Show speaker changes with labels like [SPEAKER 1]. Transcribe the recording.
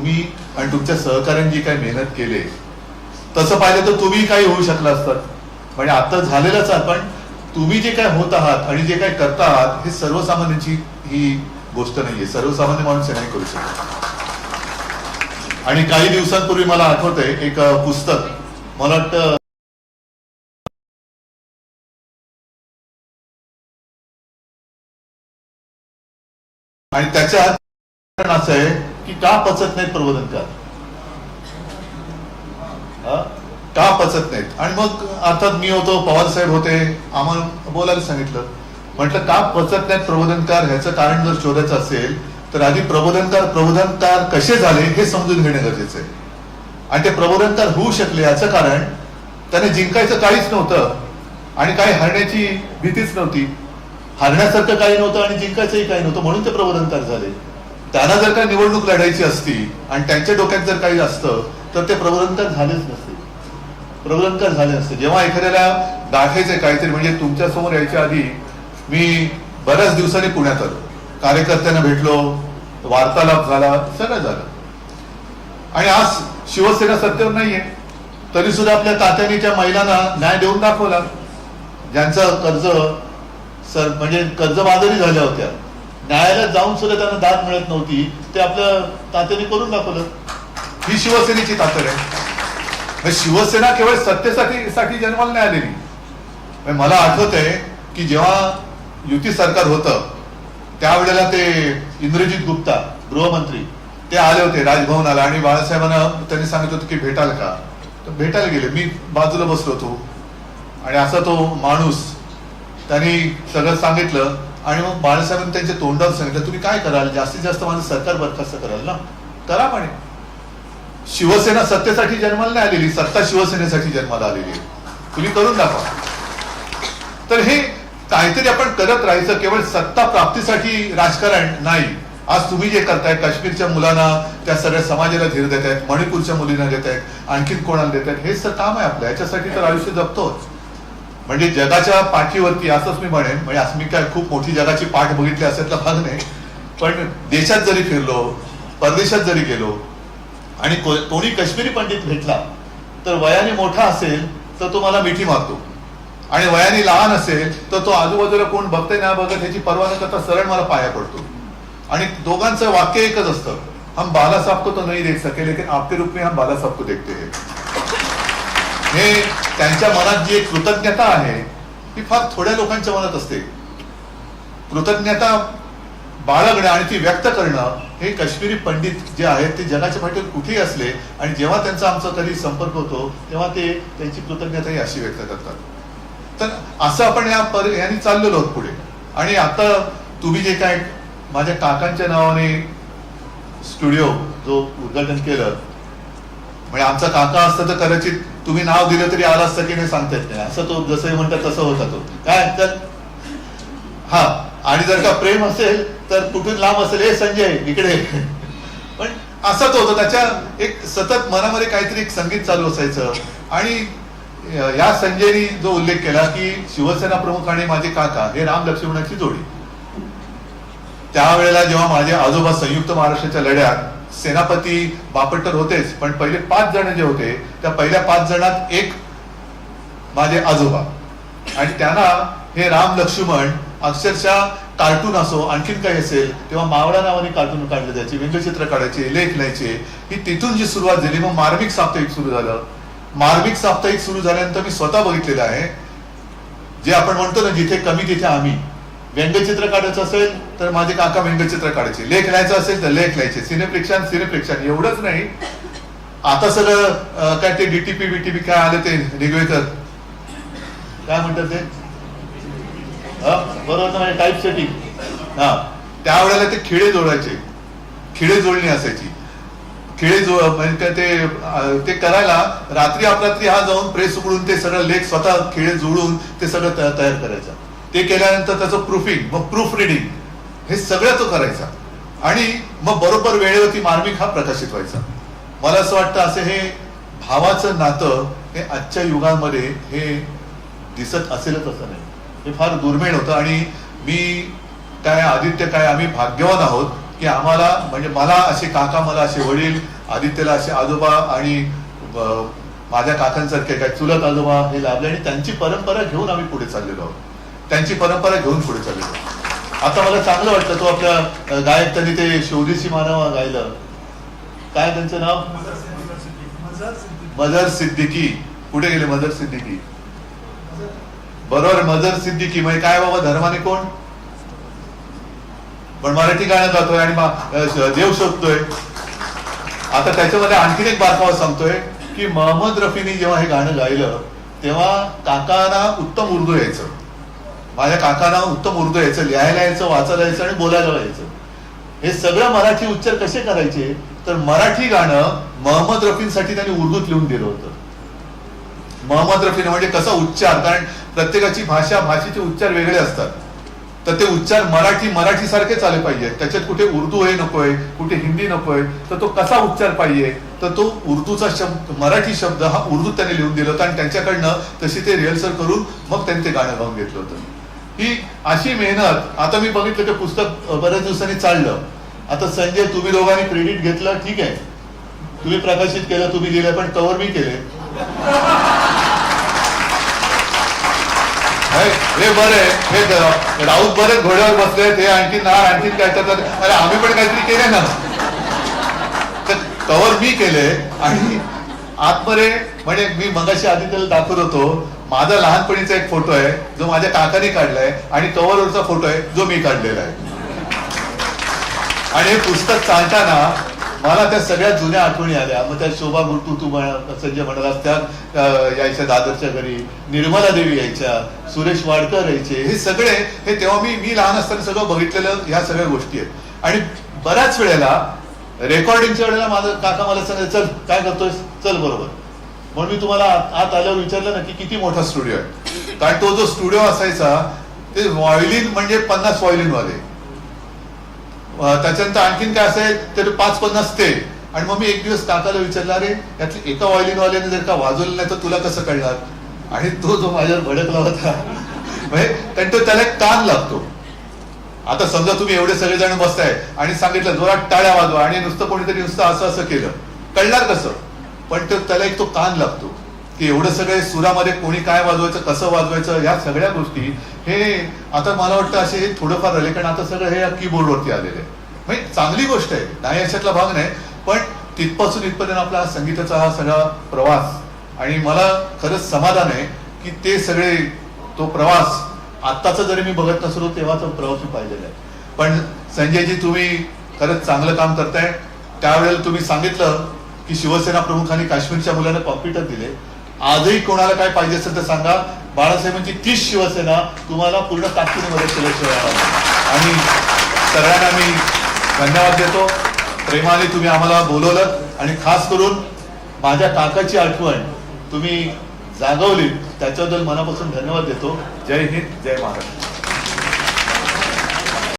[SPEAKER 1] तुम्ही आणि तुमच्या सहकाऱ्यांनी काही मेहनत केली, तसं पाहिलं तर तुम्ही काही होऊ शकला असतात. म्हणजे आता झालेलंच आहे, पण तुम्ही जे काय होत आहात आणि जे काय करता आहात हे सर्वसामान्यांची ही गोष्ट नाहीये, सर्वसामान्य माणूस नाही करू शकत. आणि काही दिवसांपूर्वी मला आठवतंय एक पुस्तक, मला वाटतं आणि त्याच्यात असं आहे की का पचत नाहीत प्रबोधनकार, का पचत नाहीत. आणि मग अर्थात मी होतो, पवार साहेब होते, आम्हाला बोलायला सांगितलं. म्हटलं का पचत नाहीत प्रबोधनकार, ह्याचं कारण जर शोधायचं असेल तर आधी प्रबोधनकार कसे झाले हे समजून घेणे गरजेचं आहे. आणि ते प्रबोधनकार होऊ शकले याचं कारण त्याने जिंकायचं काहीच नव्हतं आणि काही हरण्याची भीतीच नव्हती, हरण्यासारखं काही नव्हतं आणि जिंकायचंही काही नव्हतं, म्हणून ते प्रबोधनकार झाले. त्यांना जर काही निवडणूक लढायची असती आणि त्यांच्या डोक्यात जर काही असतं तर ते प्रबोधनकार झालेच नसते, प्रबोधनकार झाले नसते. जेव्हा एखाद्याला दाखायचंय काहीतरी, म्हणजे तुमच्या समोर यायच्या आधी मी बऱ्याच दिवसांनी पुण्यात आलो, कार्यकर्त्यांना भेटलो, वार्तालाप झाला, सगळं झालं. आणि आज शिवसेना सत्तेवर नाहीये, तरी सुद्धा आपल्या तात्यांनीच्या महिलांना न्याय देऊन दाखवला. ज्यांचं कर्ज म्हणजे कर्जबाजारी झाल्या होत्या, न्यायालयात जाऊन सुद्धा त्यांना दाद मिळत नव्हती, ते आपल्या तात्यांनी करून दाखवलं. ही शिवसेनेची ताकद आहे. शिवसेना केवळ सत्तेसाठी जन्माला नाही आलेली. मला आठवत आहे की जेव्हा युती सरकार होतं त्यावेळेला ते इंद्रजित गुप्ता गृहमंत्री ते आले होते राजभवनाला आणि बाळासाहेबांना त्यांनी सांगितलं होतं की भेटाल का, तर भेटायला गेले. मी बाजूला बसलो होतो आणि असा तो माणूस त्यांनी सगळं सांगितलं आणि मग बाळासाहेबांनी त्यांच्या तोंडावर सांगितलं तुम्ही काय कराल, जास्तीत जास्त माझं सरकार बरखास्त कराल ना, करा म्हणे. शिवसेना सत्तेसाठी जन्माला नाही आलेली, सत्ता शिवसेनेसाठी जन्माला आलेली आहे, तुम्ही करून दाखवा. तर हे काहीतरी आपण करत राहायचं, केवळ सत्ता प्राप्तीसाठी राजकारण नाही. आज तुम्ही जे करताय, काश्मीरच्या मुलांना, त्या सगळ्या समाजाला धीर देत आहेत, मणिपूरच्या मुलींना देत आहेत, आणखीन कोणाला देत आहेत, हे सगळं काम आहे आपलं. याच्यासाठी तर आयुष्य जगतोच. म्हणजे जगाच्या पाठीवरती असंच मी म्हणेन, म्हणजे असं मी काय खूप मोठी जगाची पाठ बघितली असेल तर भाग नाही, पण देशात जरी फिरलो, परदेशात जरी गेलो आणि कोणी काश्मीरी पंडित भेटला तर वयाने मोठा असेल तर तो मला मिठी मारतो आणि वयाने लहान असेल तर तो आजूबाजूला कोण बघतंय ना बघत ह्याची पर्वा न करता सरळ मला पाया पडतो. आणि दोघांचं वाक्य एकच असतं, हम बाला साहब को तो नहीं देख सके लेकिन आपके रूप में हम बाला साहब को देखते हैं. हे त्यांच्या मनात जी एक कृतज्ञता आहे ती फार थोड्या लोकांच्या मनात असते. कृतज्ञता बाळगणं आणि ती व्यक्त करणं हे काश्मीरी पंडित जे आहेत ते जगाच्या पाठीवर कुठेही असले आणि जेव्हा त्यांचा आमचा कधी संपर्क होतो तेव्हा ते त्यांची कृतज्ञता ही अशी व्यक्त करतात. तर असं आपण यांनी चाललेलो आहोत पुढे. आणि आता तुम्ही जे काय माझ्या काकांच्या नावाने स्टुडिओ जो उद्घाटन केलं, म्हणजे आमचा काका असतं तर कदाचित तुम्ही नाव दिलं तरी आला असतं की नाही सांगता येत नाही, असं तो जसं म्हणतात तसं होता तो काय तर. हा, आणि जर का प्रेम असेल तर कुठून लांब असेल, हे संजय इकडे, पण असा तो होता. त्याच्या एक सतत मनामध्ये काहीतरी एक संगीत चालू असायचं. आणि या संजयनी जो उल्लेख केला की शिवसेना प्रमुख आणि माझे काका हे राम लक्ष्मणाची जोडी, त्यावेळेला जेव्हा माझे आजोबा संयुक्त महाराष्ट्राच्या लढ्यात सेनापती बापट्टर होतेच, पण पहिले 5 जण जे होते त्या पहिल्या 5 जणात एक माझे आजोबा, आणि त्यांना हे राम लक्ष्मण अक्षरशः कार्टून असो आणखीन काही असेल तेव्हा मावळा नावाने कार्टून काढले जायचे, व्यंगचित्र काढायचे, लेख लिहायचे. ही तिथून जी सुरुवात झाली. मग मार्मिक साप्ताहिक सुरू झालं. मार्मिक साप्ताहिक सुरू झाल्यानंतर मी स्वतः बघितलेलं आहे, जे आपण म्हणतो ना जिथे कमी तिथे आम्ही. व्यंगचित्र काढायचं असेल तर माझे काका व्यंगचित्र काढायचे, लेख लिहायचं असेल तर लेख लिहायचे, सिनेप्रेक्षण एवढंच नाही. आता सगळं काय ते डीटीपी काय आलं ते निगवेकर काय म्हणतात ते, बरोबर ना, टाईप सेटिंग. हा, त्यावेळेला ते खिळे जोडायचे, खिळे जोडणी असायची. खिळे म्हणजे ते करायला रात्री अपरात्री हा जाऊन प्रेस उघडून ते सगळं लेख स्वतः खिळे जोडून ते सगळं तयार करायचं. ते केल्यानंतर त्याचं प्रूफिंग, मग प्रूफ रिडिंग, हे सगळं तो करायचा. आणि मग बरोबर वेळेवरती मार्मिक हा प्रकाशित व्हायचा. मला असं वाटतं असे हे भावाचं नातं हे आजच्या युगामध्ये हे दिसत असेलच असं नाही, हे फार दुर्मिळ होतं. आणि मी काय आदित्य काय आम्ही भाग्यवान आहोत की आम्हाला, म्हणजे मला असे काका, मला असे वडील आदित्यला असे आजोबा आणि माझ्या काकांसारखे काय चुलत आजोबा हे लाभले आणि त्यांची परंपरा घेऊन आम्ही पुढे चाललेलो आहोत, त्यांची परंपरा घेऊन पुढे चाललेलो आहोत. आता मला चांगलं वाटलं, तो आपल्या गायक त्यांनी ते शोधीशी मानव गायलं, काय त्यांचं नाव, मजर सिद्दीकी. कुठे गेले मजर सिद्दीकी? बरोबर, मजर सिद्दीकी. म्हणजे काय बाबा, धर्माने कोण, पण मराठी गाणं गातोय आणि देव शोधतोय. आता त्याच्यामध्ये आणखीन एक बारकावा सांगतोय की मोहम्मद रफीनी जेव्हा हे गाणं गायलं तेव्हा काकांना उत्तम उर्दू यायचं, माझ्या काकांना उत्तम उर्दू यायचं, लिहायला यायचं, वाचायला यायचं आणि बोलायला यायचं. हे सगळं मराठी उच्चार कसे करायचे, तर मराठी गाणं मोहम्मद रफींसाठी त्यांनी उर्दूत लिहून दिलं होतं. मोहम्मद रफीने म्हणजे कसा उच्चार, कारण प्रत्येकाची भाषा, भाषेचे उच्चार वेगळे असतात, तर ते उच्चार मराठी सारखेच आले पाहिजे. त्याच्यात कुठे उर्दू हे नकोय, कुठे हिंदी नकोय, तर तो कसा उच्चार पाहिजे, तर तो उर्दूचा शब्द, मराठी शब्द हा उर्दूत त्यांनी लिहून दिला होता आणि त्यांच्याकडनं तशी ते रिहर्सल करून मग त्यांनी ते गाणं गाऊन घेतलं होतं. ही अशी मेहनत. आता मी बघितलं ते पुस्तक बऱ्याच दिवसांनी चाललं. आता संजय, तुम्ही दोघांनी क्रेडिट घेतलं, ठीक आहे, तुम्ही प्रकाशित केलं, तुम्ही दिलं, पण कव्हर मी केले. हे बरे, हे राऊत बरेच घोड्यावर बसले, ते आणखी आणखीन काय करतात, अरे आम्ही पण काहीतरी केले ना. तर कव्हर मी केले आणि आतमध्ये म्हणजे मी मगाशी आदित्यला दाखवत होतो, माझा लहानपणीचा एक फोटो आहे जो माझ्या काकाने काढलाय आणि कव्हरवरचा फोटो आहे जो मी काढलेला आहे. आणि हे पुस्तक चालताना मला त्या सगळ्या जुन्या आठवणी आल्या. मग त्या शोभा गुरतू, तू संजय म्हणालास, त्या यायच्या दादरच्या घरी, निर्मला देवी यायच्या, सुरेश वाडकर यायचे, हे सगळे, हे तेव्हा मी लहान असताना सगळं बघितलेलं, ह्या सगळ्या गोष्टी आहेत. आणि बऱ्याच वेळेला रेकॉर्डिंगच्या वेळेला माझा काका मला सांगायचं, चल काय करतोय, चल बरोबर. म्हणून मी तुम्हाला आत आल्यावर विचारलं ना की किती मोठा स्टुडिओ आहे, कारण तो जो स्टुडिओ असायचा ते व्हायोलिन म्हणजे 50 व्हायोलिन वाले, त्याच्यानंतर आणखीन काय असेल तर 5-50 ते. आणि मग मी एक दिवस काकाला विचारला, अरे यातली एका व्हायोलिन वाल्याने जर का वाजवलं नाही तर तुला कसं कळणार. आणि तो जो माझ्यावर भडकला होता, म्हणजे कारण तो त्याला एक कान लागतो. आता समजा तुम्ही एवढे सगळेजण बसताय आणि सांगितलं जोरात टाळ्या वाजवा आणि नुसतं कोणीतरी नुसतं असं केलं, कळणार कसं. पण त्याला एक तो कान लागतो की एवढं सगळे सुरामध्ये कोणी काय वाजवायचं, कसं वाजवायचं, ह्या सगळ्या गोष्टी. हे आता मला वाटतं असे थोडंफार आले, कारण आता सगळं हे कीबोर्डवरती आलेलं आहे. म्हणजे चांगली गोष्ट आहे, नाही अशातला भाग नाही, पण तिथपासून इथपर्यंत आपला संगीताचा हा सगळा प्रवास. आणि मला खरंच समाधान आहे की ते सगळे, तो प्रवास आत्ताचा जरी मी बघत नसलो तेव्हाचा प्रवास मी पाहिलेला आहे. पण संजयजी, तुम्ही खरंच चांगलं काम करताय. त्यावेळेला तुम्ही सांगितलं की शिवसेना प्रमुखांनी काश्मीरच्या मुलांना कॉम्प्युटर दिले. आजही कोणाला काय पाहिजे असेल तर सांगा, बाळासाहेबांची 30 शिवसेना तुम्हाला पूर्ण ताकदीने मदत केल्याशिवाय. आणि सगळ्यांना मी धन्यवाद देतो. प्रेमाने तुम्ही आम्हाला बोलवलं आणि खास करून माझ्या काकाची आठवण तुम्ही जागवली, त्याच्याबद्दल मनापासून धन्यवाद देतो. जय हिंद, जय महाराष्ट्र.